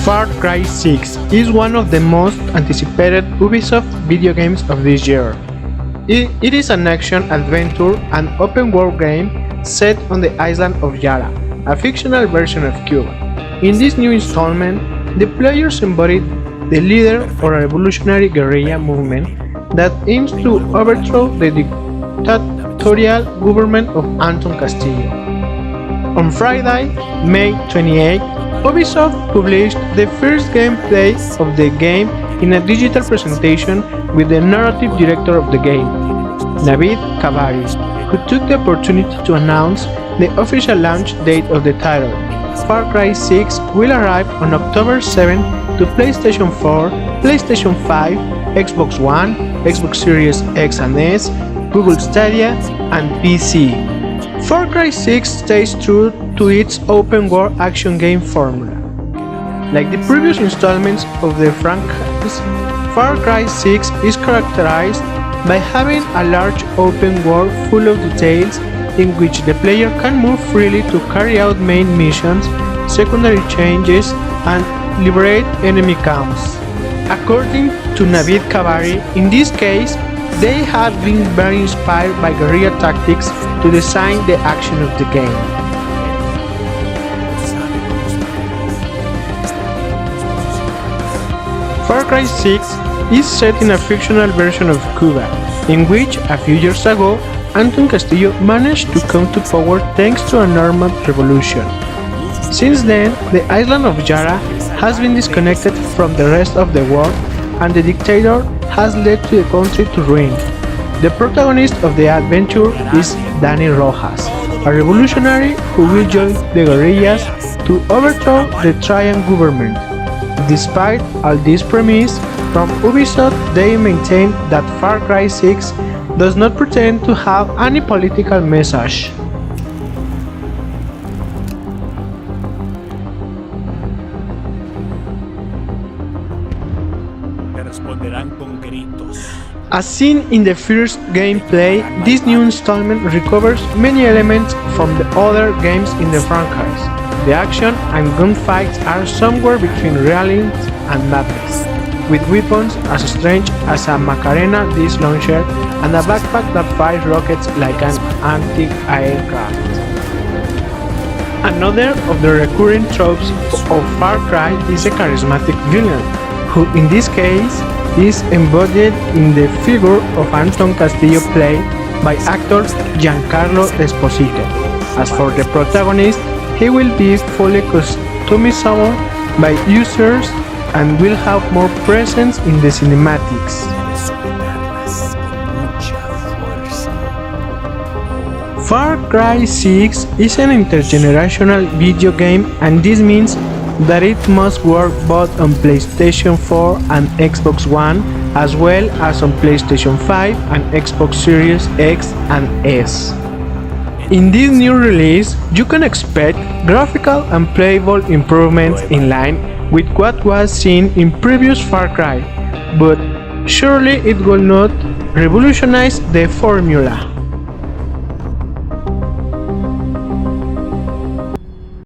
Far Cry 6 is one of the most anticipated Ubisoft video games of this year. It is an action-adventure and open-world game set on the island of Yara, a fictional version of Cuba. In this new installment, the players embody the leader of a revolutionary guerrilla movement that aims to overthrow the dictatorial government of Anton Castillo. On Friday, May 28, Ubisoft published the first gameplay of the game in a digital presentation with the narrative director of the game, Navid Kavari, who took the opportunity to announce the official launch date of the title. Far Cry 6 will arrive on October 7 to PlayStation 4, PlayStation 5, Xbox One, Xbox Series X and S, Google Stadia, and PC. Far Cry 6 stays true to its open-world action game formula. Like the previous installments of the franchise, Far Cry 6 is characterized by having a large open world full of details in which the player can move freely to carry out main missions, secondary changes, and liberate enemy camps. According to Navid Kavari, in this case, they have been very inspired by guerrilla tactics to design the action of the game. Far Cry 6 is set in a fictional version of Cuba, in which, a few years ago, Anton Castillo managed to come to power thanks to an armed revolution. Since then, the island of Yara has been disconnected from the rest of the world, and the dictator has led to the country to ruin. The protagonist of the adventure is Danny Rojas, a revolutionary who will join the guerrillas to overthrow the Traian government. Despite all this premise, from Ubisoft they maintain that Far Cry 6 does not pretend to have any political message. As seen in the first gameplay, this new installment recovers many elements from the other games in the franchise. The action and gunfights are somewhere between realism and madness, with weapons as strange as a Macarena disc launcher and a backpack that fires rockets like an anti-aircraft. Another of the recurring tropes of Far Cry is a charismatic villain, who in this case is embodied in the figure of Anton Castillo played by actor Giancarlo Esposito. As for the protagonist, he will be fully customizable by users and will have more presence in the cinematics. Far Cry 6 is an intergenerational video game, and this means that it must work both on PlayStation 4 and Xbox One, as well as on PlayStation 5 and Xbox Series X and S. In this new release, you can expect graphical and playable improvements in line with what was seen in previous Far Cry, but surely it will not revolutionize the formula.